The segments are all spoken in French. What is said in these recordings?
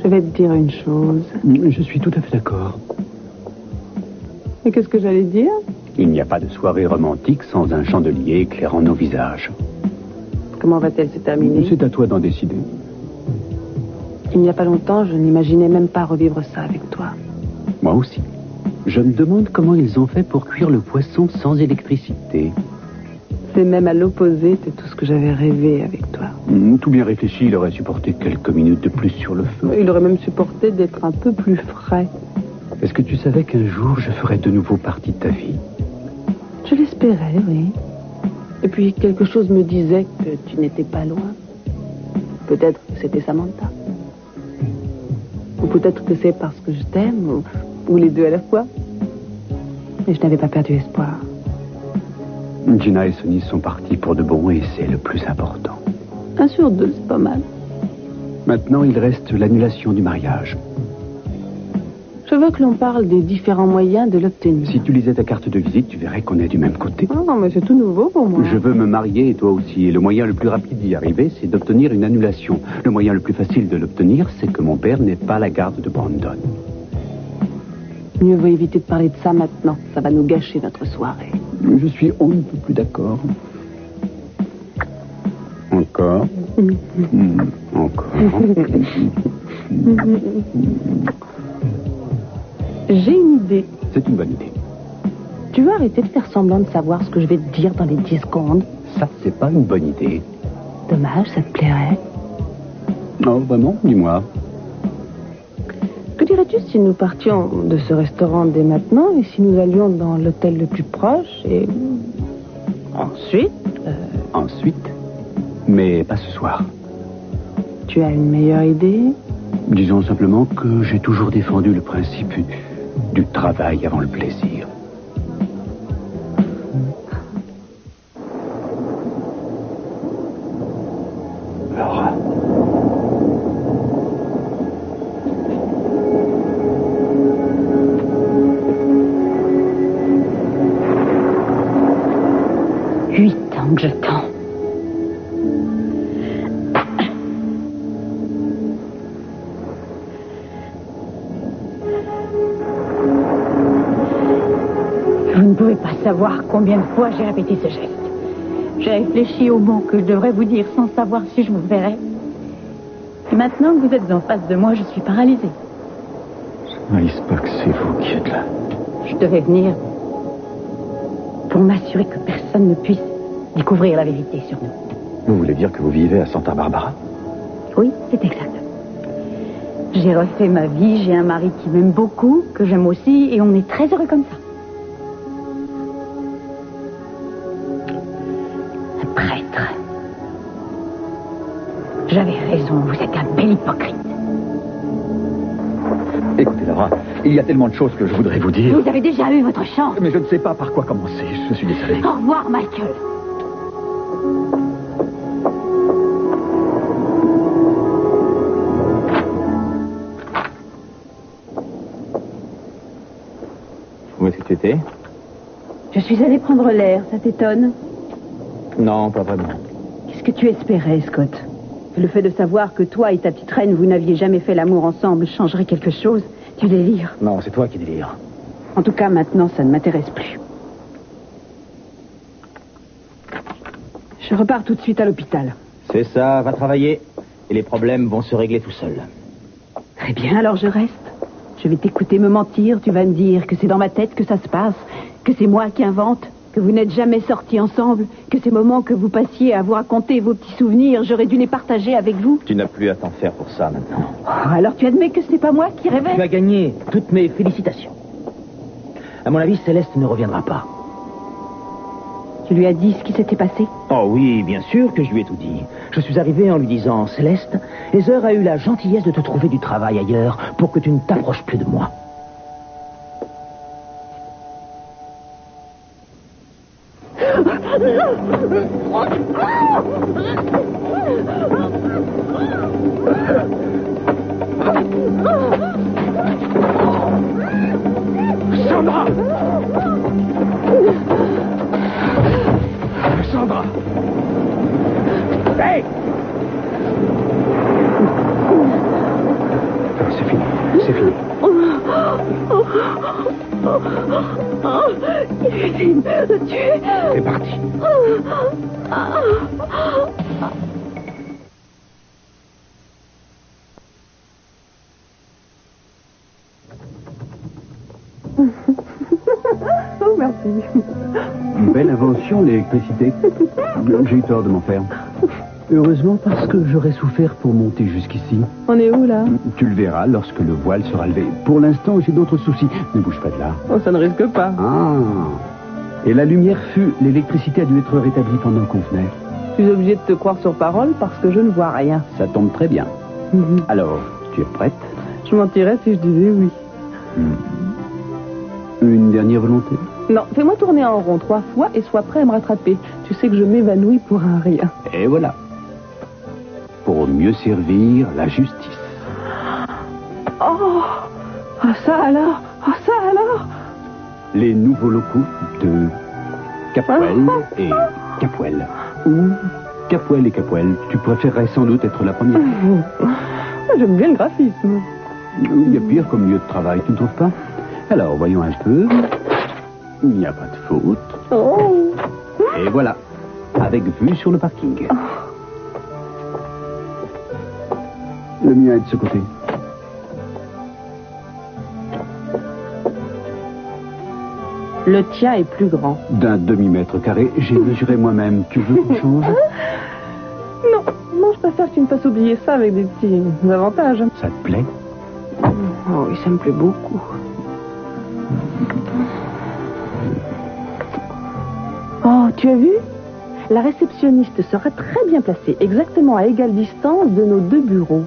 Je vais te dire une chose. Je suis tout à fait d'accord. Et qu'est-ce que j'allais dire? Il n'y a pas de soirée romantique sans un chandelier éclairant nos visages. Comment va-t-elle se terminer? C'est à toi d'en décider. Il n'y a pas longtemps, je n'imaginais même pas revivre ça avec toi. Moi aussi. Je me demande comment ils ont fait pour cuire le poisson sans électricité. C'est même à l'opposé de tout ce que j'avais rêvé avec toi. Tout bien réfléchi, il aurait supporté quelques minutes de plus sur le feu. Il aurait même supporté d'être un peu plus frais. Est-ce que tu savais qu'un jour, je ferais de nouveau partie de ta vie? Je l'espérais, oui. Et puis, quelque chose me disait que tu n'étais pas loin. Peut-être que c'était Samantha. Ou peut-être que c'est parce que je t'aime, ou les deux à la fois. Mais je n'avais pas perdu espoir. Gina et Sonny sont partis pour de bon et c'est le plus important. 1 sur 2, c'est pas mal. Maintenant, il reste l'annulation du mariage. Je veux que l'on parle des différents moyens de l'obtenir. Si tu lisais ta carte de visite, tu verrais qu'on est du même côté. Oh, mais c'est tout nouveau pour moi. Je veux me marier et toi aussi. Et le moyen le plus rapide d'y arriver, c'est d'obtenir une annulation. Le moyen le plus facile de l'obtenir, c'est que mon père n'ait pas la garde de Brandon. Mieux vaut éviter de parler de ça maintenant. Ça va nous gâcher notre soirée. Je suis on ne peut plus d'accord. Encore. Encore. J'ai une idée. C'est une bonne idée. Tu veux arrêter de faire semblant de savoir ce que je vais te dire dans les 10 secondes? Ça, c'est pas une bonne idée. Dommage, ça te plairait. Non, vraiment, dis-moi. Que dirais-tu si nous partions de ce restaurant dès maintenant et si nous allions dans l'hôtel le plus proche et... Ensuite Ensuite, mais pas ce soir. Tu as une meilleure idée? Disons simplement que j'ai toujours défendu le principe du travail avant le plaisir. Laura. Que j'attends. Vous ne pouvez pas savoir combien de fois j'ai répété ce geste. J'ai réfléchi aux mots que je devrais vous dire sans savoir si je vous verrais. Et maintenant que vous êtes en face de moi, je suis paralysée. Je ne réalise pas que c'est vous qui êtes là. Je devais venir pour m'assurer que personne ne puisse découvrir la vérité sur nous. Vous voulez dire que vous vivez à Santa Barbara? Oui, c'est exact. J'ai refait ma vie, j'ai un mari qui m'aime beaucoup, que j'aime aussi, et on est très heureux comme ça. Un prêtre. J'avais raison, vous êtes un bel hypocrite. Écoutez, Laura, il y a tellement de choses que je voudrais vous dire. Vous avez déjà eu votre chance. Mais je ne sais pas par quoi commencer, je suis désolé. Au revoir, Michael. Où est-ce que tu étais? Je suis allée prendre l'air, ça t'étonne? Non, pas vraiment. Qu'est-ce que tu espérais, Scott? Le fait de savoir que toi et ta petite reine, vous n'aviez jamais fait l'amour ensemble changerait quelque chose? Tu délires. Non, c'est toi qui délires. En tout cas, maintenant, ça ne m'intéresse plus. Je repars tout de suite à l'hôpital. C'est ça, va travailler. Et les problèmes vont se régler tout seuls. Très bien, alors je reste. Je vais t'écouter me mentir, tu vas me dire que c'est dans ma tête que ça se passe, que c'est moi qui invente, que vous n'êtes jamais sortis ensemble, que ces moments que vous passiez à vous raconter vos petits souvenirs, j'aurais dû les partager avec vous. Tu n'as plus à t'en faire pour ça maintenant. Oh, alors tu admets que ce n'est pas moi qui rêvais? Tu as gagné. Toutes mes félicitations. À mon avis, Céleste ne reviendra pas. Tu lui as dit ce qui s'était passé? Oh oui, bien sûr que je lui ai tout dit. Je suis arrivé en lui disant, Céleste, Heather a eu la gentillesse de te trouver du travail ailleurs pour que tu ne t'approches plus de moi. Sandra! Sandra! Hey! Il va me tuer. C'est parti. Oh, merci. Une belle invention, l'électricité. J'ai eu tort de m'en faire. Heureusement parce que j'aurais souffert pour monter jusqu'ici. On est où, là? Tu le verras lorsque le voile sera levé. Pour l'instant, j'ai d'autres soucis. Ne bouge pas de là. Oh, ça ne risque pas. Ah. Et la lumière fut, l'électricité a dû être rétablie pendant qu'on venait. Je suis obligée de te croire sur parole parce que je ne vois rien. Ça tombe très bien. Alors, tu es prête? Je mentirais si je disais oui. Une dernière volonté? Non, fais-moi tourner en rond 3 fois et sois prêt à me rattraper. Tu sais que je m'évanouis pour un rien. Et voilà. Pour mieux servir la justice. Oh, ah ça alors, ah ça alors. Les nouveaux locaux de Capwell et Capwell. Ou Capwell et Capwell. Tu préférerais sans doute être la première. J'aime bien le graphisme. Il y a pire comme lieu de travail, tu ne trouves pas? Alors, voyons un peu. Il n'y a pas de faute. Oh. Et voilà, avec vue sur le parking. Le mien est de ce côté. Le tien est plus grand. D'un demi-mètre carré, j'ai mesuré moi-même. Tu veux qu'on change? Non, je préfère que tu me fasses oublier ça avec des petits avantages. Ça te plaît? Oh oui, ça me plaît beaucoup. Oh, tu as vu? La réceptionniste sera très bien placée, exactement à égale distance de nos 2 bureaux.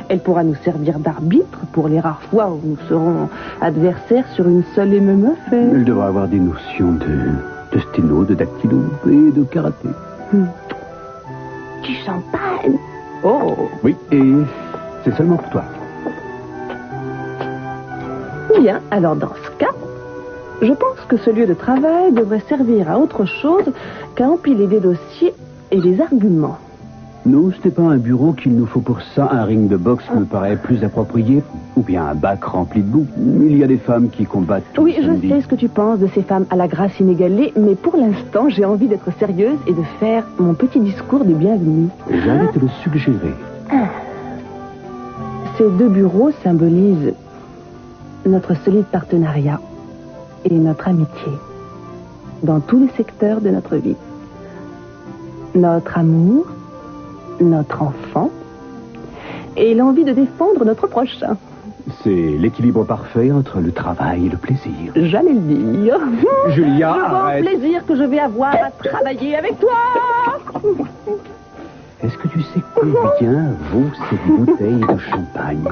Elle pourra nous servir d'arbitre pour les rares fois où nous serons adversaires sur une seule et même affaire. Elle devra avoir des notions de sténo, de dactylo et de karaté. Du champagne. Oh. Oui, et c'est seulement pour toi. Bien, alors dans ce cas, je pense que ce lieu de travail devrait servir à autre chose qu'à empiler des dossiers et des arguments. Non, ce n'est pas un bureau qu'il nous faut pour ça. Un ring de boxe me paraît plus approprié. Ou bien un bac rempli de boue. Il y a des femmes qui combattent tout Oui, samedi. je sais ce que tu penses de ces femmes à la grâce inégalée, mais pour l'instant, j'ai envie d'être sérieuse et de faire mon petit discours de bienvenue. J'allais te le suggérer. Ces 2 bureaux symbolisent notre solide partenariat et notre amitié dans tous les secteurs de notre vie. Notre amour, notre enfant et l'envie de défendre notre prochain. C'est l'équilibre parfait entre le travail et le plaisir. J'allais le dire. Julia, Je vois arrête. le plaisir que je vais avoir à travailler avec toi. Est-ce que tu sais combien vaut cette bouteille de champagne?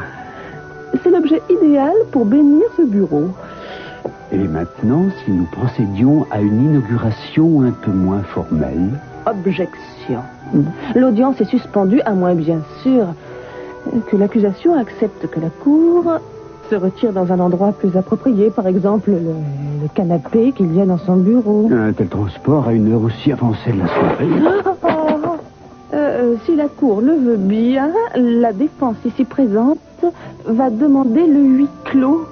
C'est l'objet idéal pour bénir ce bureau. Et maintenant, si nous procédions à une inauguration un peu moins formelle? Objection. L'audience est suspendue, à moins bien sûr que l'accusation accepte que la cour se retire dans un endroit plus approprié, par exemple le canapé qu'il y a dans son bureau. Un tel transport à une heure aussi avancée de la soirée? Si la cour le veut bien, la défense ici présente va demander le huis clos,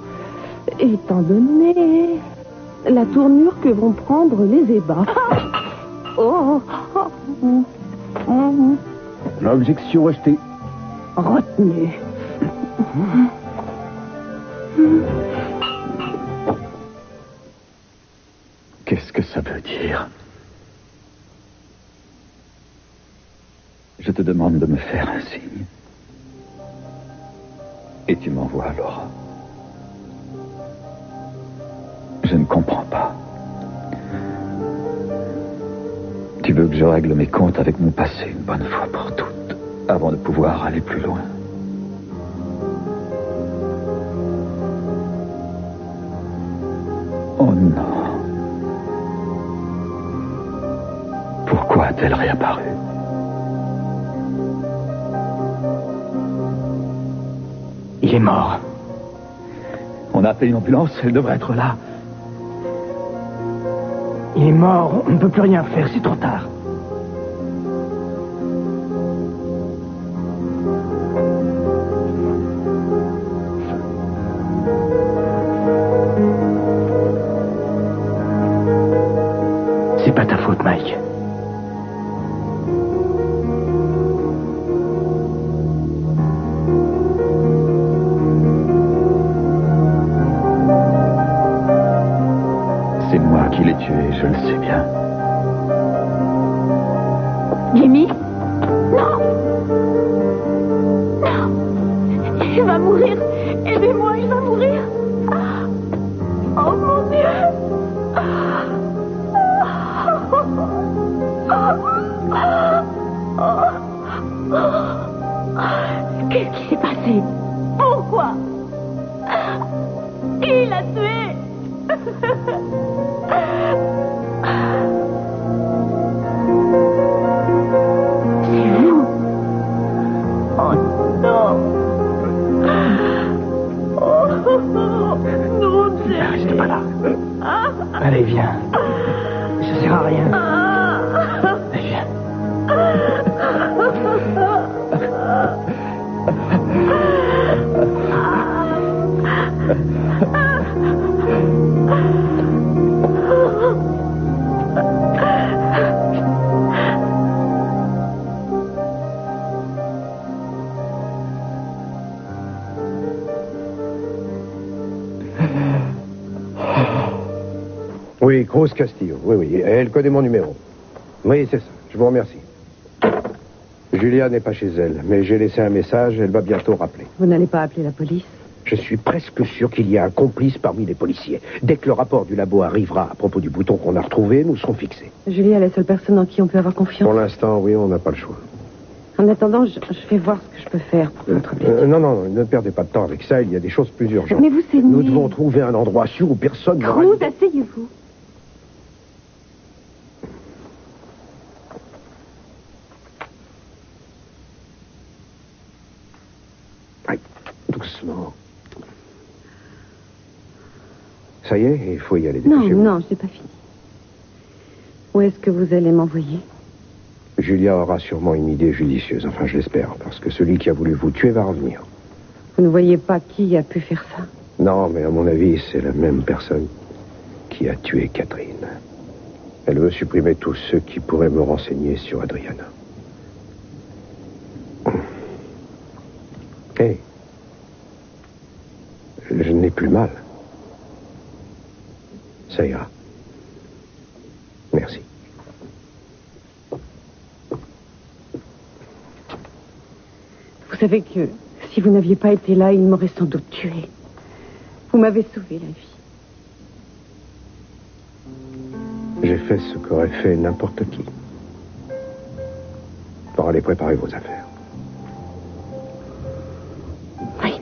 étant donné la tournure que vont prendre les ébats. L'objection rejetée. Retenue. Qu'est-ce que ça veut dire? Je te demande de me faire un signe. Et tu m'envoies Laura. Je ne comprends pas. Tu veux que je règle mes comptes avec mon passé une bonne fois pour toutes, avant de pouvoir aller plus loin. Oh non. Pourquoi a-t-elle réapparu? Il est mort. On a appelé une ambulance, elle devrait être là. Il est mort, on ne peut plus rien faire, c'est trop tard. qui l'ai tué, je le sais bien. Jimmy? Non! Non! Il va mourir! Aidez-moi, il va mourir! Oh mon Dieu! Qu'est-ce qui s'est passé? Pourquoi? Qui l'a tué? C'est vous? Oh non! Oh non, Dieu! Reste pas là. Allez, viens. Ça sert à rien. Allez, viens. Oui, Cruz Castillo. Oui. Elle connaît mon numéro. Oui, c'est ça. Je vous remercie. Julia n'est pas chez elle, mais j'ai laissé un message. Elle va bientôt rappeler. Vous n'allez pas appeler la police? Je suis presque sûr qu'il y a un complice parmi les policiers. Dès que le rapport du labo arrivera à propos du bouton qu'on a retrouvé, nous serons fixés. Julie est la seule personne en qui on peut avoir confiance. Pour l'instant, oui, on n'a pas le choix. En attendant, je vais voir ce que je peux faire pour notre blessure. Non, ne perdez pas de temps avec ça. Il y a des choses plus urgentes. Mais vous saignez. Nous devons trouver un endroit sûr où personne n'aura... Cruz, asseyez-vous. Aïe, doucement. Ça y est, il faut y aller. Non, Dépêchez-vous. je n'ai pas fini. Où est-ce que vous allez m'envoyer? Julia aura sûrement une idée judicieuse. Enfin, je l'espère, parce que celui qui a voulu vous tuer va revenir. Vous ne voyez pas qui a pu faire ça? Non, mais à mon avis, c'est la même personne qui a tué Catherine. Elle veut supprimer tous ceux qui pourraient me renseigner sur Adriana. Hé, je n'ai plus mal. Ça ira. Merci. Vous savez que si vous n'aviez pas été là, il m'aurait sans doute tué. Vous m'avez sauvé la vie. J'ai fait ce qu'aurait fait n'importe qui. Pour aller préparer vos affaires. Oui.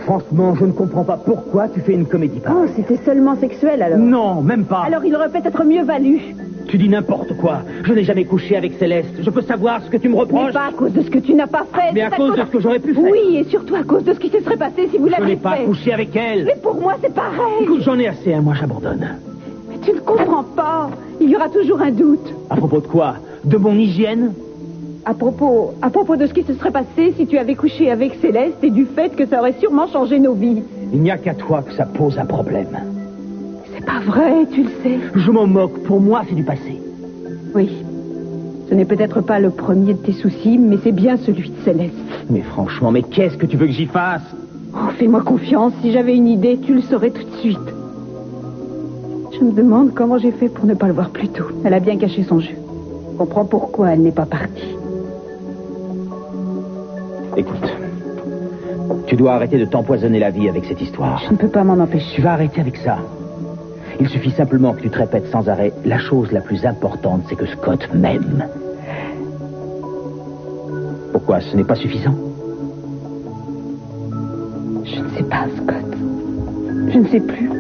Franchement, je ne comprends pas pourquoi tu fais une comédie Oh, pareille. c'était seulement sexuel alors. Non, même pas. Alors il aurait peut-être mieux valu. Tu dis n'importe quoi. Je n'ai jamais couché avec Céleste. Je peux savoir ce que tu me Mais reproches. pas à cause de ce que tu n'as pas fait. Mais à c'est cause de ce que j'aurais pu faire. Oui, et surtout à cause de ce qui se serait passé si vous Je l'aviez n'ai pas fait. couché avec elle. Mais pour moi, c'est pareil. Écoute, j'en ai assez, hein, moi j'abandonne. Mais tu ne comprends pas. Il y aura toujours un doute. À propos de quoi? De mon hygiène? À propos de ce qui se serait passé si tu avais couché avec Céleste et du fait que ça aurait sûrement changé nos vies. Il n'y a qu'à toi que ça pose un problème. C'est pas vrai, tu le sais. Je m'en moque. Pour moi, c'est du passé. Oui. Ce n'est peut-être pas le premier de tes soucis, mais c'est bien celui de Céleste. Mais franchement, mais qu'est-ce que tu veux que j'y fasse? Oh, fais-moi confiance. Si j'avais une idée, tu le saurais tout de suite. Je me demande comment j'ai fait pour ne pas le voir plus tôt. Elle a bien caché son jeu. Je comprends pourquoi elle n'est pas partie. Écoute, tu dois arrêter de t'empoisonner la vie avec cette histoire. Je ne peux pas m'en empêcher. Tu vas arrêter avec ça. Il suffit simplement que tu te répètes sans arrêt, la chose la plus importante, c'est que Scott m'aime. Pourquoi, ce n'est pas suffisant? Je ne sais pas, Scott. Je ne sais plus.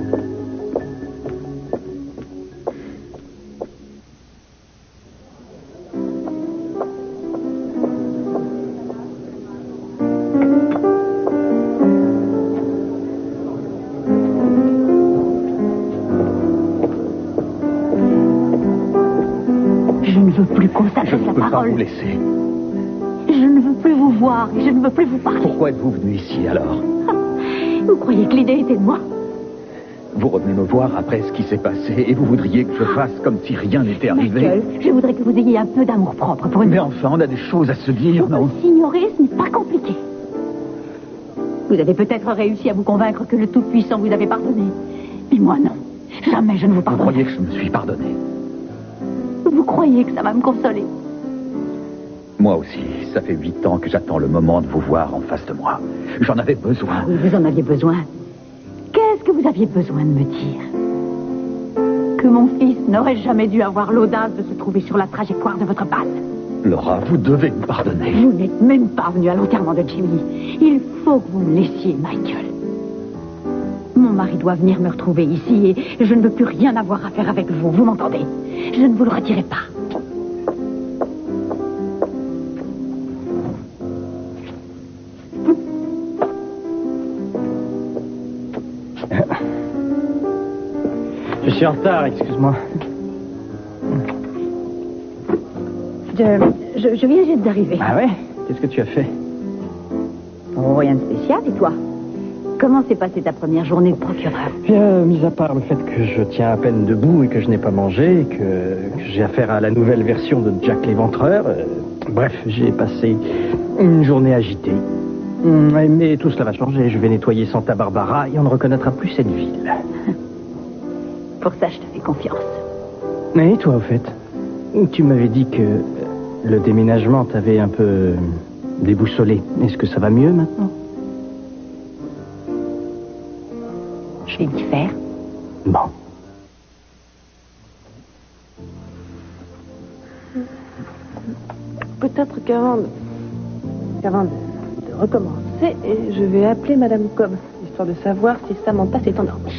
Je ne veux plus qu'on s'adresse Je ne la peux pas parole. vous laisser. Je ne veux plus vous voir et je ne veux plus vous parler. Pourquoi êtes-vous venu ici, alors? Vous croyez que l'idée était de moi? Vous revenez me voir après ce qui s'est passé et vous voudriez que je fasse comme si rien n'était arrivé. Michael, je voudrais que vous ayez un peu d'amour-propre pour une... Mais enfin, on a des choses à se dire, Vous non? s'ignorer, ce n'est pas compliqué. Vous avez peut-être réussi à vous convaincre que le Tout-Puissant vous avait pardonné. Mais moi, non. Jamais je ne vous Vous pardonnerai. croyez que je me suis pardonné? Vous croyez que ça va me consoler? Moi aussi, ça fait 8 ans que j'attends le moment de vous voir en face de moi. J'en avais besoin. Oui, vous en aviez besoin. Qu'est-ce que vous aviez besoin de me dire? Que mon fils n'aurait jamais dû avoir l'audace de se trouver sur la trajectoire de votre passe. Laura, vous devez me pardonner. Vous n'êtes même pas venu à l'enterrement de Jimmy. Il faut que vous me laissiez, Michael. Mon mari doit venir me retrouver ici et je ne veux plus rien avoir à faire avec vous. Vous m'entendez? Je ne vous le redirai pas. Je suis en retard, excuse-moi. Je viens juste d'arriver. Ah ouais? Qu'est-ce que tu as fait? Oh, rien de spécial, et toi? Comment s'est passée ta première journée de procureur? Bien, mis à part le fait que je tiens à peine debout et que je n'ai pas mangé, et que j'ai affaire à la nouvelle version de Jack l'Éventreur, bref, j'ai passé une journée agitée. Mais tout cela va changer. Je vais nettoyer Santa Barbara et on ne reconnaîtra plus cette ville. Pour ça, je te fais confiance. Et toi, au fait? Tu m'avais dit que le déménagement t'avait un peu déboussolé. Est-ce que ça va mieux maintenant? Je vais m'y faire. Bon. Peut-être qu'avant de recommencer, je vais appeler Madame Cobb, histoire de savoir si Samantha s'est endormie.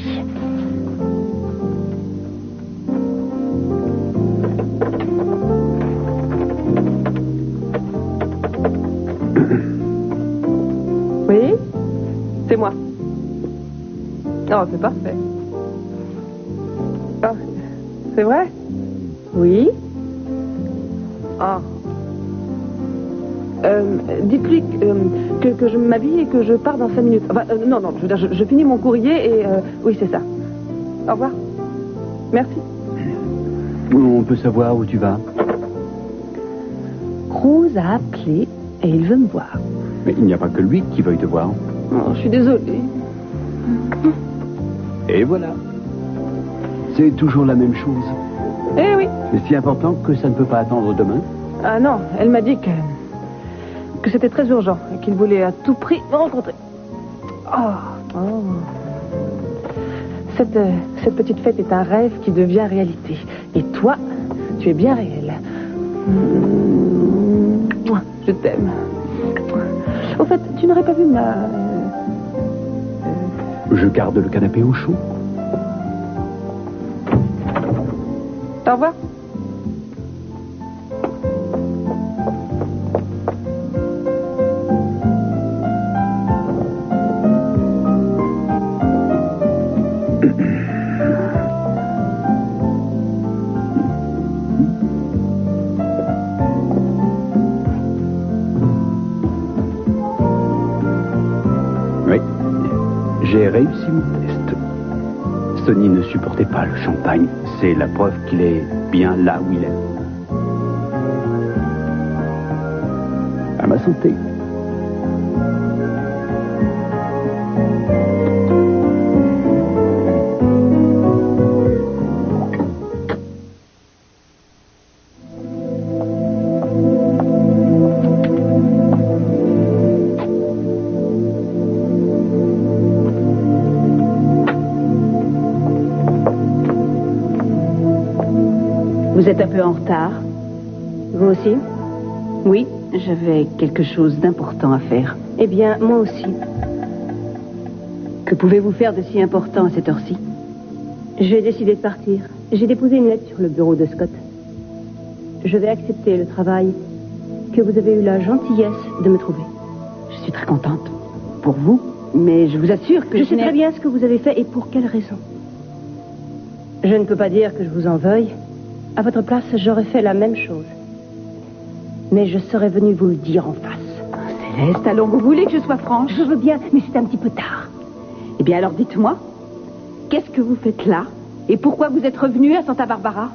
Oui, c'est moi. Oh, c'est parfait. Oh, c'est vrai? Oui. Ah. Dites-lui que je m'habille et que je pars dans 5 minutes. Enfin, non, je veux dire, je finis mon courrier et... oui, c'est ça. Au revoir. Merci. On peut savoir où tu vas? Cruz a appelé et il veut me voir. Mais il n'y a pas que lui qui veuille te voir. Oh, je suis désolée. Et voilà. C'est toujours la même chose. Eh oui. C'est si important que ça ne peut pas attendre demain. Ah non, elle m'a dit que c'était très urgent et qu'il voulait à tout prix me rencontrer. Oh. Cette petite fête est un rêve qui devient réalité. Et toi, tu es bien réel. Je t'aime. Au fait, tu n'aurais pas vu ma... Je garde le canapé au chaud. Au revoir. Oui, j'ai réussi mon test. Sonny ne supportait pas le champagne. C'est la preuve qu'il est bien là où il est. À ma santé. Vous êtes un peu en retard. Vous aussi? Oui, j'avais quelque chose d'important à faire. Eh bien, moi aussi. Que pouvez-vous faire de si important à cette heure-ci? J'ai décidé de partir. J'ai déposé une lettre sur le bureau de Scott. Je vais accepter le travail que vous avez eu la gentillesse de me trouver. Je suis très contente. Pour vous, mais je vous assure que Je sais très bien ce que vous avez fait et pour quelle raison. Je ne peux pas dire que je vous en veuille. À votre place, j'aurais fait la même chose. Mais je serais venue vous le dire en face. Céleste, alors vous voulez que je sois franche? Je veux bien, mais c'est un petit peu tard. Eh bien alors dites-moi. Qu'est-ce que vous faites là? Et pourquoi vous êtes revenu à Santa Barbara?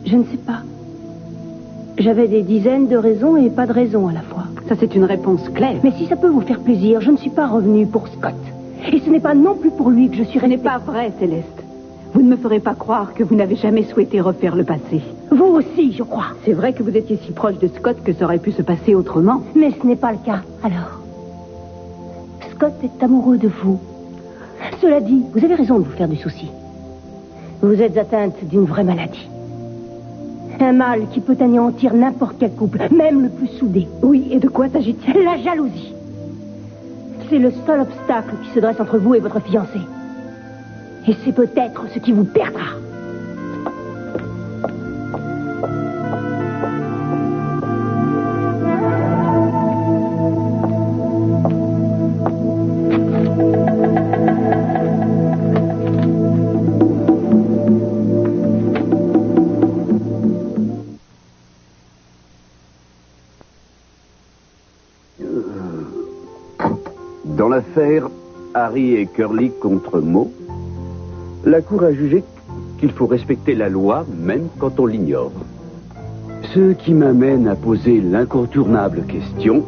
Je ne sais pas. J'avais des dizaines de raisons et pas de raisons à la fois. Ça, c'est une réponse claire. Mais si ça peut vous faire plaisir, je ne suis pas revenue pour Scott. Et ce n'est pas non plus pour lui que je suis Ce n'est restée. pas vrai, Céleste. Vous ne me ferez pas croire que vous n'avez jamais souhaité refaire le passé. Vous aussi, je crois. C'est vrai que vous étiez si proche de Scott que ça aurait pu se passer autrement. Mais ce n'est pas le cas. Alors, Scott est amoureux de vous. Cela dit, vous avez raison de vous faire du souci. Vous êtes atteinte d'une vraie maladie. Un mal qui peut anéantir n'importe quel couple, même le plus soudé. Oui, et de quoi s'agit-il? La jalousie. C'est le seul obstacle qui se dresse entre vous et votre fiancé. Et c'est peut-être ce qui vous perdra. Dans l'affaire Harry et Curly contre Mo, la Cour a jugé qu'il faut respecter la loi même quand on l'ignore. Ce qui m'amène à poser l'incontournable question: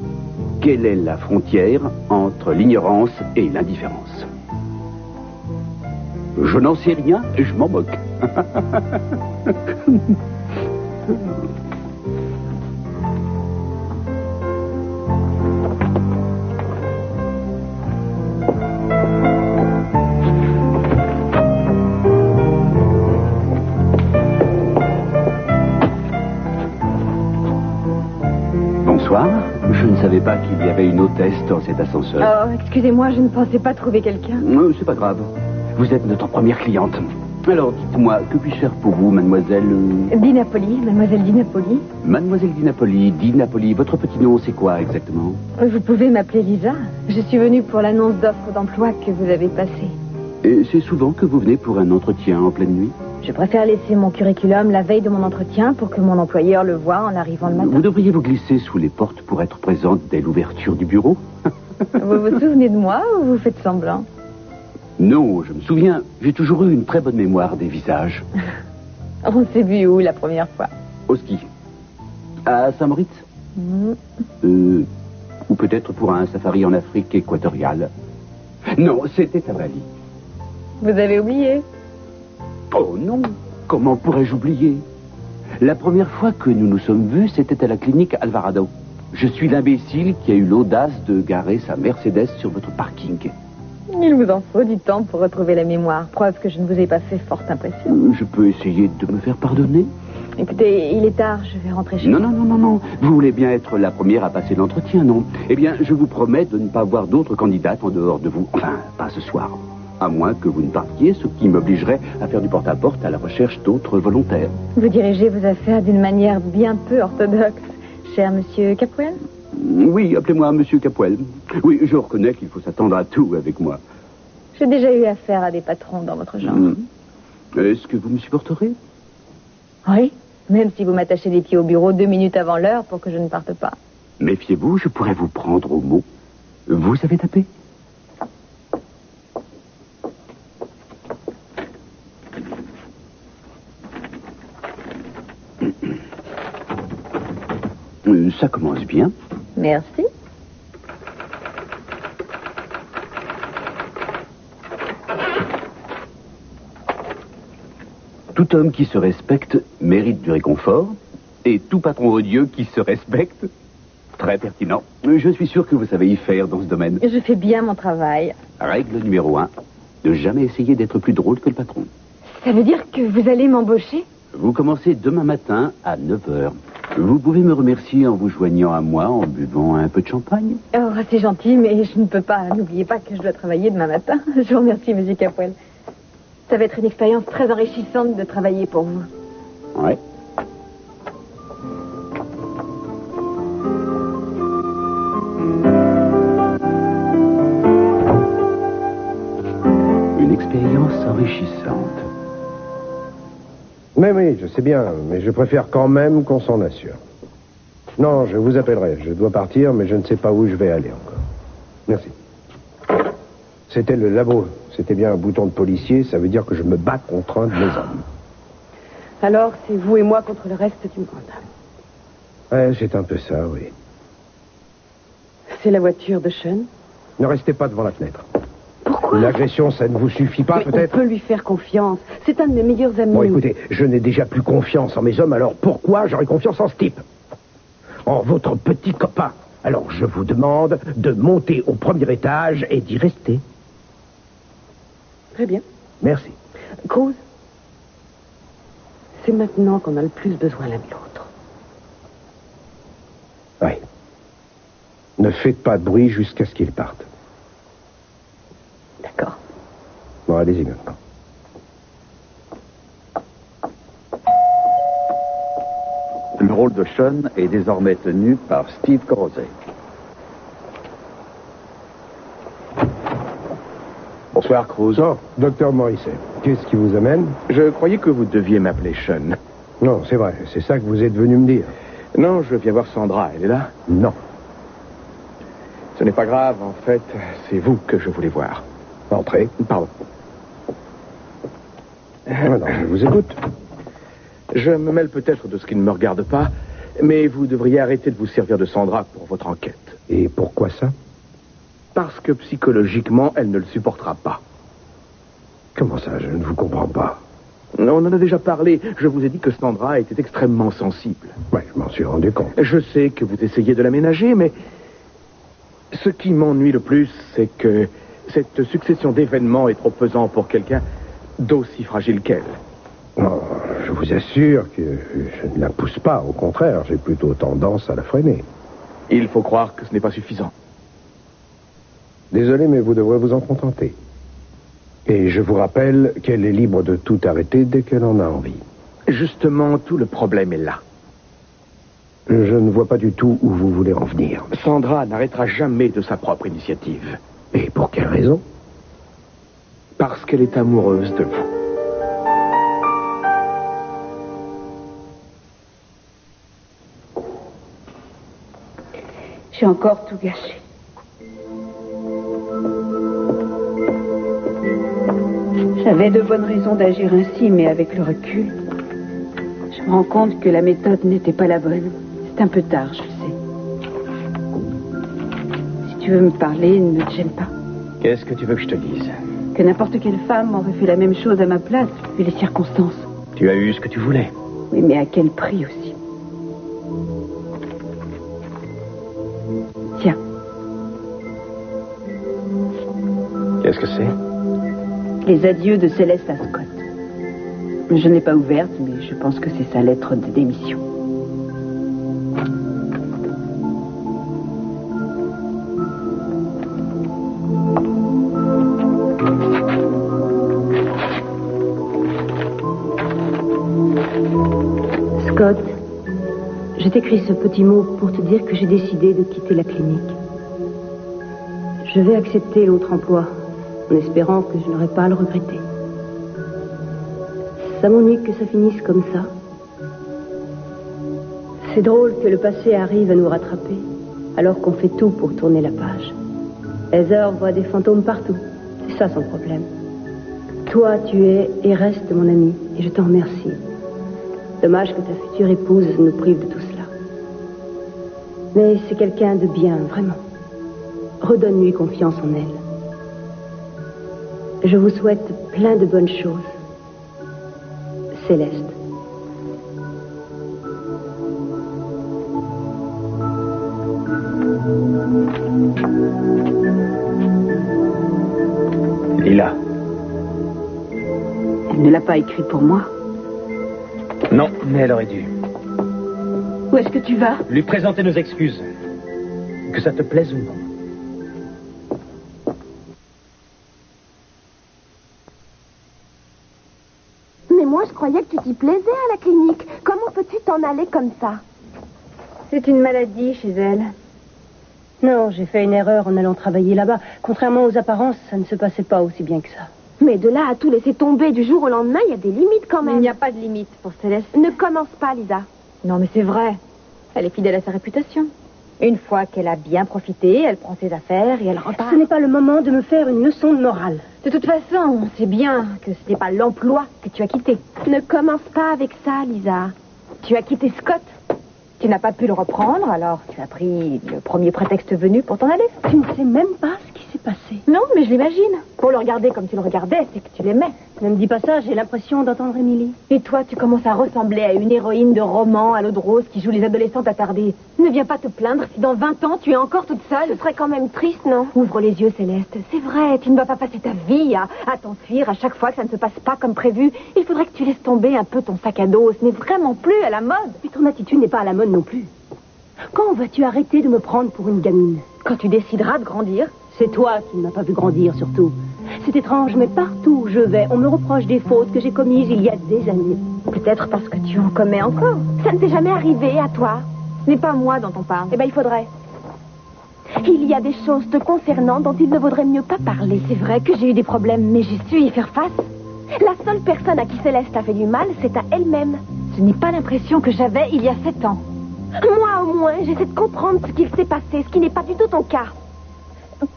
quelle est la frontière entre l'ignorance et l'indifférence? Je n'en sais rien et je m'en moque. Bonsoir. Je ne savais pas qu'il y avait une hôtesse dans cet ascenseur. Oh, excusez-moi, je ne pensais pas trouver quelqu'un. C'est pas grave. Vous êtes notre première cliente. Alors, dites-moi, que puis-je faire pour vous, mademoiselle... Di Napoli, mademoiselle Di Napoli. Mademoiselle Di Napoli, votre petit nom, c'est quoi exactement? Vous pouvez m'appeler Lisa. Je suis venue pour l'annonce d'offre d'emploi que vous avez passée. Et c'est souvent que vous venez pour un entretien en pleine nuit? Je préfère laisser mon curriculum la veille de mon entretien pour que mon employeur le voie en arrivant le matin. Vous devriez vous glisser sous les portes pour être présente dès l'ouverture du bureau. Vous vous souvenez de moi ou vous faites semblant? Non, je me souviens. J'ai toujours eu une très bonne mémoire des visages. On s'est vu où la première fois? Au ski. À Saint-Moritz. Ou peut-être pour un safari en Afrique équatoriale. Non, c'était à Bali. Vous avez oublié? Oh non, comment pourrais-je oublier? La première fois que nous nous sommes vus, c'était à la clinique Alvarado. Je suis l'imbécile qui a eu l'audace de garer sa Mercedes sur votre parking. Il vous en faut du temps pour retrouver la mémoire. Preuve que je ne vous ai pas fait forte impression. Je peux essayer de me faire pardonner? Écoutez, il est tard, je vais rentrer chez moi. Non. Vous voulez bien être la première à passer l'entretien, non? Eh bien, je vous promets de ne pas voir d'autres candidates en dehors de vous. Enfin, pas ce soir. À moins que vous ne partiez, ce qui m'obligerait à faire du porte-à-porte à la recherche d'autres volontaires. Vous dirigez vos affaires d'une manière bien peu orthodoxe, cher monsieur Capwell? Oui, appelez-moi monsieur Capwell. Oui, je reconnais qu'il faut s'attendre à tout avec moi. J'ai déjà eu affaire à des patrons dans votre genre. Est-ce que vous me supporterez? Oui, même si vous m'attachez les pieds au bureau 2 minutes avant l'heure pour que je ne parte pas. Méfiez-vous, je pourrais vous prendre au mot. Vous avez tapé? Ça commence bien. Merci. Tout homme qui se respecte mérite du réconfort, et tout patron odieux qui se respecte, très pertinent. Je suis sûr que vous savez y faire dans ce domaine. Je fais bien mon travail. Règle numéro 1, ne jamais essayer d'être plus drôle que le patron. Ça veut dire que vous allez m'embaucher? Vous commencez demain matin à 9h. Vous pouvez me remercier en vous joignant à moi en buvant un peu de champagne? Oh, c'est gentil, mais je ne peux pas. N'oubliez pas que je dois travailler demain matin. Je vous remercie, monsieur Capwell. Ça va être une expérience très enrichissante de travailler pour vous. Ouais. Une expérience enrichissante. Mais oui, je sais bien, mais je préfère quand même qu'on s'en assure. Non, je vous appellerai. Je dois partir, mais je ne sais pas où je vais aller encore. Merci. C'était le labo C'était bien un bouton de policier, ça veut dire que je me bats contre un de mes hommes. Alors, c'est vous et moi contre le reste du monde. Ouais, c'est un peu ça, oui. C'est la voiture de Sean. Ne restez pas devant la fenêtre. Pourquoi? L'agression, ça ne vous suffit pas, Mais peut-être? on peut lui faire confiance. C'est un de mes meilleurs amis. Bon, écoutez, je n'ai déjà plus confiance en mes hommes, alors pourquoi j'aurais confiance en ce type? En votre petit copain. Alors, je vous demande de monter au premier étage et d'y rester. Très bien. Merci. Cruz, c'est maintenant qu'on a le plus besoin l'un de l'autre. Oui. Ne faites pas de bruit jusqu'à ce qu'ils partent. D'accord. Bon, allez-y maintenant. Le rôle de Sean est désormais tenu par Steve Corozet. Bonsoir, Cruz. Oh, docteur Morisset, qu'est-ce qui vous amène? Je croyais que vous deviez m'appeler Sean. Non, c'est vrai, c'est ça que vous êtes venu me dire. Non, je viens voir Sandra, elle est là? Non. Ce n'est pas grave, en fait, c'est vous que je voulais voir. Entrez. Pardon. Alors, je vous écoute. Je me mêle peut-être de ce qui ne me regarde pas, mais vous devriez arrêter de vous servir de Sandra pour votre enquête. Et pourquoi ça? Parce que psychologiquement, elle ne le supportera pas. Comment ça? Je ne vous comprends pas. On en a déjà parlé. Je vous ai dit que Sandra était extrêmement sensible. Oui, je m'en suis rendu compte. Je sais que vous essayez de l'aménager, mais ce qui m'ennuie le plus, c'est que cette succession d'événements est trop pesant pour quelqu'un d'aussi fragile qu'elle. Non, je vous assure que je ne la pousse pas. Au contraire, j'ai plutôt tendance à la freiner. Il faut croire que ce n'est pas suffisant. Désolé, mais vous devrez vous en contenter. Et je vous rappelle qu'elle est libre de tout arrêter dès qu'elle en a envie. Justement, tout le problème est là. Je ne vois pas du tout où vous voulez en venir. Sandra n'arrêtera jamais de sa propre initiative. Et pour quelle raison? Parce qu'elle est amoureuse de vous. J'ai encore tout gâché. J'avais de bonnes raisons d'agir ainsi, mais avec le recul, je me rends compte que la méthode n'était pas la bonne. C'est un peu tard, je le sais. Si tu veux me parler, ne te gêne pas. Qu'est-ce que tu veux que je te dise? Que n'importe quelle femme aurait fait la même chose à ma place, vu les circonstances. Tu as eu ce que tu voulais. Oui, mais à quel prix aussi? Tiens. Qu'est-ce que c'est? Les adieux de Céleste à Scott. Je ne l'ai pas ouverte, mais je pense que c'est sa lettre de démission. Scott, je t'écris ce petit mot pour te dire que j'ai décidé de quitter la clinique. Je vais accepter l'autre emploi, en espérant que je n'aurai pas à le regretter. Ça m'ennuie que ça finisse comme ça. C'est drôle que le passé arrive à nous rattraper, alors qu'on fait tout pour tourner la page. Heather voit des fantômes partout. C'est ça son problème. Toi, tu es et restes mon ami, et je t'en remercie. Dommage que ta future épouse nous prive de tout cela. Mais c'est quelqu'un de bien, vraiment. Redonne-lui confiance en elle. Je vous souhaite plein de bonnes choses. Céleste. Lila. Elle ne l'a pas écrit pour moi. Non, mais elle aurait dû. Où est-ce que tu vas? Lui présenter nos excuses. Que ça te plaise ou non. Mais moi, je croyais que tu t'y plaisais à la clinique. Comment peux-tu t'en aller comme ça? C'est une maladie chez elle. Non, j'ai fait une erreur en allant travailler là-bas. Contrairement aux apparences, ça ne se passait pas aussi bien que ça. Mais de là à tout laisser tomber du jour au lendemain, il y a des limites quand même. Il n'y a pas de limite pour Céleste. Ne commence pas, Lisa. Non, mais c'est vrai. Elle est fidèle à sa réputation. Une fois qu'elle a bien profité, elle prend ses affaires et elle repart. Ce n'est pas le moment de me faire une leçon de morale. De toute façon, on sait bien que ce n'est pas l'emploi que tu as quitté. Ne commence pas avec ça, Lisa. Tu as quitté Scott. Tu n'as pas pu le reprendre, alors tu as pris le premier prétexte venu pour t'en aller. Tu ne sais même pas ce qui s'est passé. Non, mais je l'imagine. Pour le regarder comme tu le regardais, c'est que tu l'aimais. Ne me dis pas ça, j'ai l'impression d'entendre Émilie. Et toi, tu commences à ressembler à une héroïne de roman à l'eau de rose qui joue les adolescentes attardées. Ne viens pas te plaindre si dans 20 ans, tu es encore toute seule. Ce serait quand même triste, non? Ouvre les yeux, Céleste. C'est vrai, tu ne vas pas passer ta vie à t'enfuir à chaque fois que ça ne se passe pas comme prévu. Il faudrait que tu laisses tomber un peu ton sac à dos. Ce n'est vraiment plus à la mode. Mais ton attitude n'est pas à la mode non plus. Quand vas-tu arrêter de me prendre pour une gamine? Quand tu décideras de grandir. C'est toi qui ne m'as pas vu grandir, surtout. C'est étrange, mais partout où je vais, on me reproche des fautes que j'ai commises il y a des années. Peut-être parce que tu en commets encore. Ça ne t'est jamais arrivé à toi? Ce n'est pas moi dont on parle. Eh bien, il faudrait. Il y a des choses te concernant dont il ne vaudrait mieux pas parler. C'est vrai que j'ai eu des problèmes, mais j'ai su y faire face. La seule personne à qui Céleste a fait du mal, c'est à elle-même. Ce n'est pas l'impression que j'avais il y a 7 ans. Moi, au moins, j'essaie de comprendre ce qu'il s'est passé, ce qui n'est pas du tout ton cas.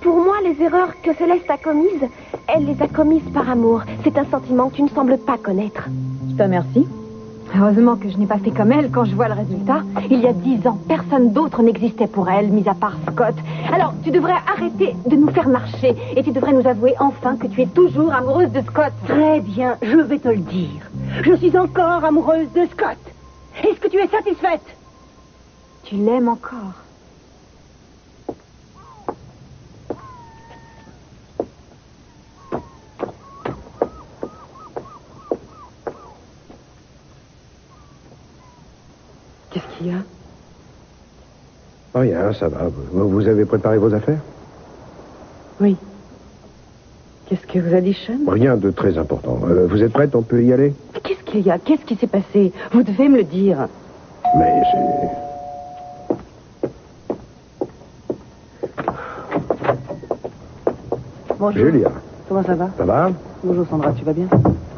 Pour moi, les erreurs que Céleste a commises, elle les a commises par amour. C'est un sentiment que tu ne sembles pas connaître. Je te remercie. Heureusement que je n'ai pas fait comme elle quand je vois le résultat. Il y a 10 ans, personne d'autre n'existait pour elle, mis à part Scott. Alors, tu devrais arrêter de nous faire marcher et tu devrais nous avouer enfin que tu es toujours amoureuse de Scott. Très bien, je vais te le dire. Je suis encore amoureuse de Scott. Est-ce que tu es satisfaite? Tu l'aimes encore. Qu'est-ce qu'il y a? Rien, ça va. Vous avez préparé vos affaires? Oui. Qu'est-ce que vous a dit Sean? Rien de très important. Vous êtes prête? On peut y aller? Qu'est-ce qu'il y a? Qu'est-ce qui s'est passé? Vous devez me le dire. Mais c'est... Bonjour. Julia. Comment ça va? Ça va? Bonjour Sandra, tu vas bien?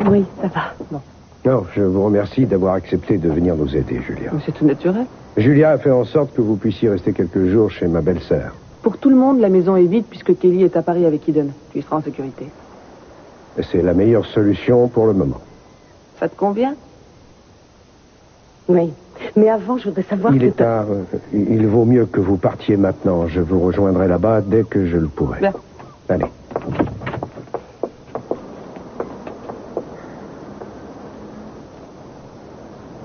Oui, ça va. Bon. Non, je vous remercie d'avoir accepté de venir nous aider, Julia. Mais c'est tout naturel. Julia a fait en sorte que vous puissiez rester quelques jours chez ma belle-sœur. Pour tout le monde, la maison est vide puisque Kelly est à Paris avec Eden. Tu y seras en sécurité. C'est la meilleure solution pour le moment. Ça te convient? Oui. Mais avant, je voudrais savoir... Il est tard. Il vaut mieux que vous partiez maintenant. Je vous rejoindrai là-bas dès que je le pourrai. Bien. Allez.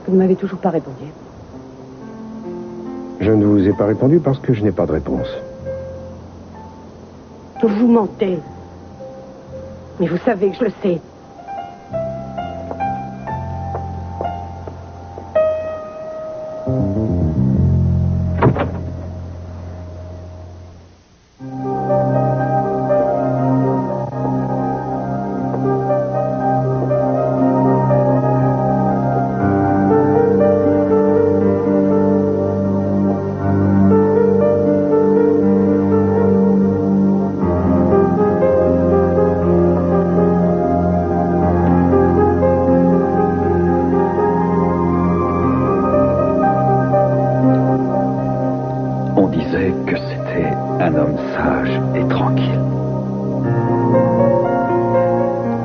Vous ne m'avez toujours pas répondu. Je ne vous ai pas répondu parce que je n'ai pas de réponse. Vous mentez. Mais vous savez que je le sais.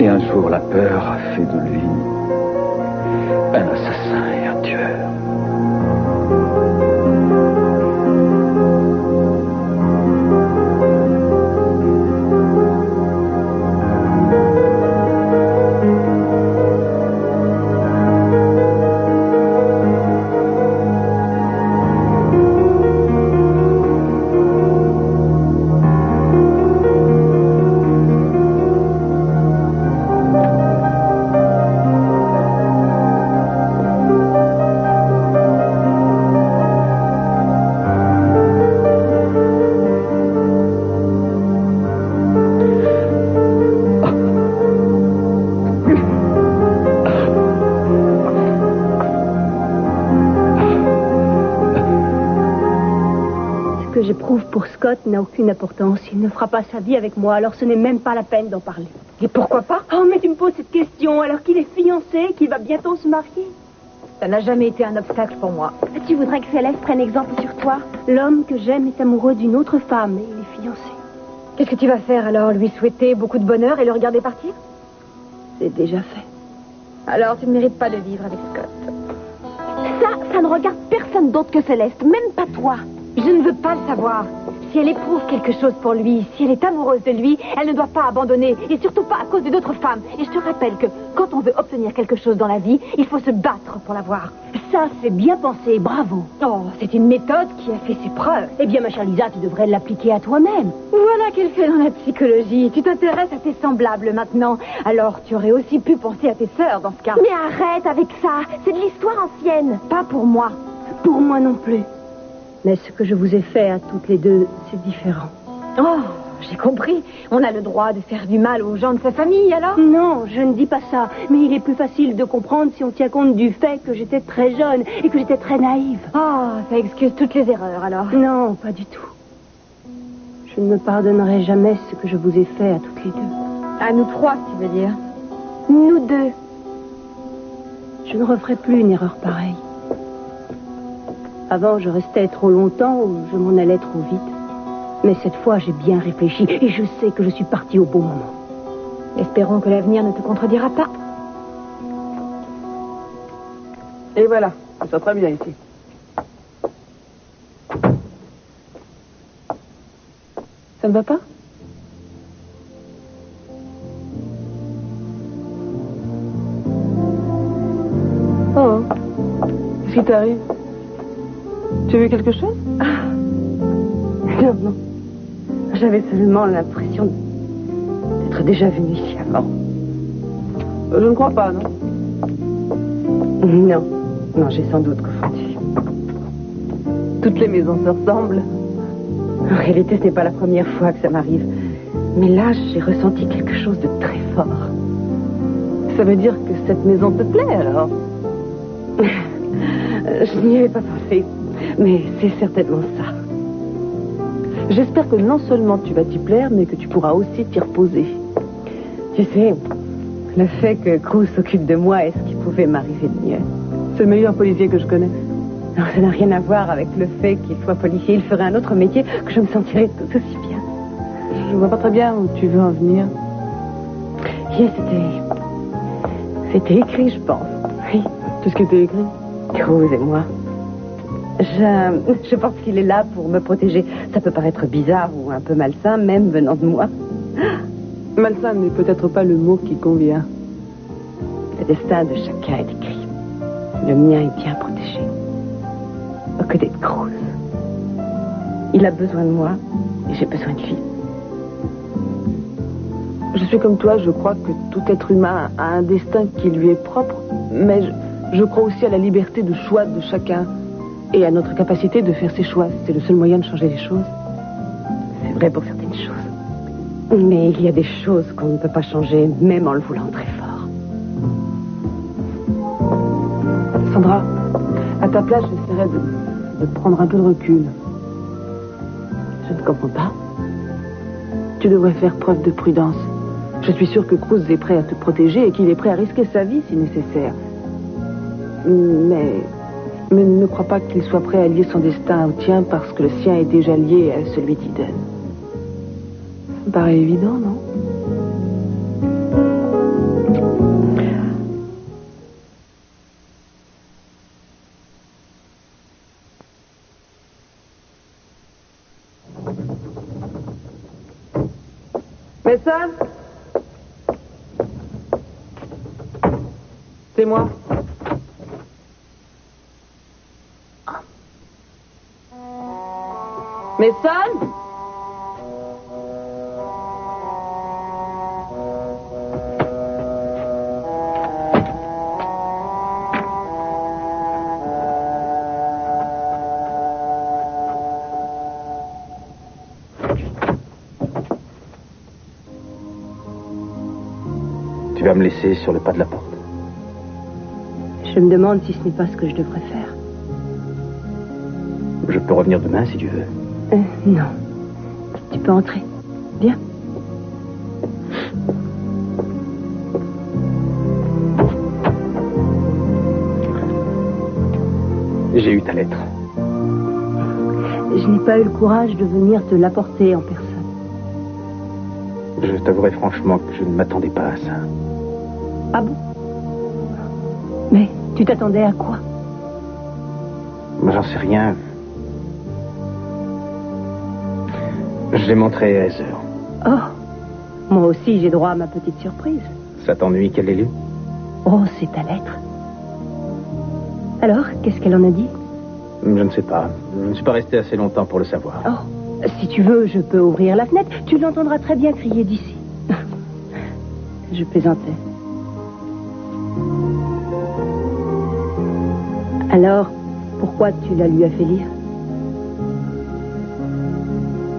Et un jour, la peur a fait de lui un assassin et un tueur. J'éprouve pour Scott n'a aucune importance. Il ne fera pas sa vie avec moi, alors ce n'est même pas la peine d'en parler. Et pourquoi pas? Oh, mais tu me poses cette question alors qu'il est fiancé, qu'il va bientôt se marier. Ça n'a jamais été un obstacle pour moi. Tu voudrais que Céleste prenne exemple sur toi? L'homme que j'aime est amoureux d'une autre femme et il est fiancé. Qu'est-ce que tu vas faire alors? Lui souhaiter beaucoup de bonheur et le regarder partir? C'est déjà fait. Alors tu ne mérites pas de vivre avec Scott. Ça ne regarde personne d'autre que Céleste, même pas toi. Je ne veux pas le savoir. Si elle éprouve quelque chose pour lui, si elle est amoureuse de lui, elle ne doit pas abandonner, et surtout pas à cause de d'autres femmes. Et je te rappelle que quand on veut obtenir quelque chose dans la vie, il faut se battre pour l'avoir. Ça, c'est bien pensé, bravo. Oh, c'est une méthode qui a fait ses preuves. Eh bien, ma chère Lisa, tu devrais l'appliquer à toi-même. Voilà qu'elle fait dans la psychologie. Tu t'intéresses à tes semblables maintenant. Alors, tu aurais aussi pu penser à tes sœurs dans ce cas. Mais arrête avec ça. C'est de l'histoire ancienne. Pas pour moi. Pour moi non plus. Mais ce que je vous ai fait à toutes les deux, c'est différent. Oh, j'ai compris. On a le droit de faire du mal aux gens de sa famille, alors? Non, je ne dis pas ça. Mais il est plus facile de comprendre si on tient compte du fait que j'étais très jeune et que j'étais très naïve. Oh, ça excuse toutes les erreurs, alors. Non, pas du tout. Je ne me pardonnerai jamais ce que je vous ai fait à toutes les deux. À nous trois, tu veux dire? Nous deux. Je ne referai plus une erreur pareille. Avant, je restais trop longtemps ou je m'en allais trop vite. Mais cette fois, j'ai bien réfléchi et je sais que je suis partie au bon moment. Espérons que l'avenir ne te contredira pas. Et voilà, ça sent très bien ici. Ça ne va pas? Oh, qu'est-ce qui t'arrive? Tu as vu quelque chose? Non, non. J'avais seulement l'impression d'être déjà venue ici avant. Je ne crois pas, non? Non. Non, j'ai sans doute confondu. Toutes les maisons se ressemblent. En réalité, ce n'est pas la première fois que ça m'arrive. Mais là, j'ai ressenti quelque chose de très fort. Ça veut dire que cette maison te plaît, alors? Je n'y avais pas pensé. Mais c'est certainement ça. J'espère que non seulement tu vas t'y plaire, mais que tu pourras aussi t'y reposer. Tu sais, le fait que Cruz s'occupe de moi est ce qui pouvait m'arriver de mieux. C'est le meilleur policier que je connais. Non, ça n'a rien à voir avec le fait qu'il soit policier. Il ferait un autre métier que je me sentirais tout aussi bien. Je vois pas très bien où tu veux en venir. Oui, c'était écrit, je pense. Oui. Tout ce qui était écrit? Cruz et moi. Je pense qu'il est là pour me protéger. Ça peut paraître bizarre ou un peu malsain, même venant de moi. Malsain n'est peut-être pas le mot qui convient. Le destin de chacun est écrit. Le mien est bien protégé. Au côté de Cruz. Il a besoin de moi et j'ai besoin de lui. Je suis comme toi, je crois que tout être humain a un destin qui lui est propre, mais je crois aussi à la liberté de choix de chacun. Et à notre capacité de faire ses choix. C'est le seul moyen de changer les choses. C'est vrai pour certaines choses. Mais il y a des choses qu'on ne peut pas changer, même en le voulant très fort. Sandra, à ta place, j'essaierais de prendre un peu de recul. Je ne comprends pas. Tu devrais faire preuve de prudence. Je suis sûre que Cruz est prêt à te protéger et qu'il est prêt à risquer sa vie si nécessaire. Mais ne crois pas qu'il soit prêt à lier son destin au tien parce que le sien est déjà lié à celui d'Eden. Ça me paraît évident, non? Mason? C'est moi. Mason? Tu vas me laisser sur le pas de la porte. Je me demande si ce n'est pas ce que je devrais faire. Je peux revenir demain si tu veux. Non. Tu peux entrer. Viens. J'ai eu ta lettre. Je n'ai pas eu le courage de venir te l'apporter en personne. Je t'avouerai franchement que je ne m'attendais pas à ça. Ah bon? Mais tu t'attendais à quoi? Moi, j'en sais rien. Je l'ai montré à Heather. Oh, moi aussi j'ai droit à ma petite surprise. Ça t'ennuie qu'elle l'ait lu? Oh, c'est ta lettre. Alors, qu'est-ce qu'elle en a dit? Je ne sais pas. Je ne suis pas resté assez longtemps pour le savoir. Oh, si tu veux, je peux ouvrir la fenêtre. Tu l'entendras très bien crier d'ici. Je plaisantais. Alors, pourquoi tu la lui as fait lire?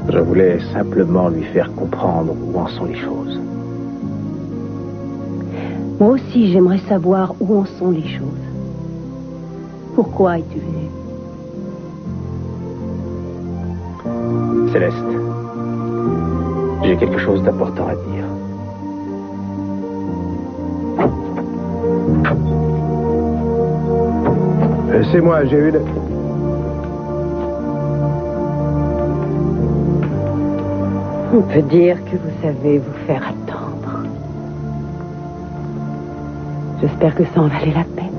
Je voulais simplement lui faire comprendre où en sont les choses. Moi aussi, j'aimerais savoir où en sont les choses. Pourquoi es-tu venu? Céleste, j'ai quelque chose d'important à dire. C'est moi, j'ai une... On peut dire que vous savez vous faire attendre. J'espère que ça en valait la peine.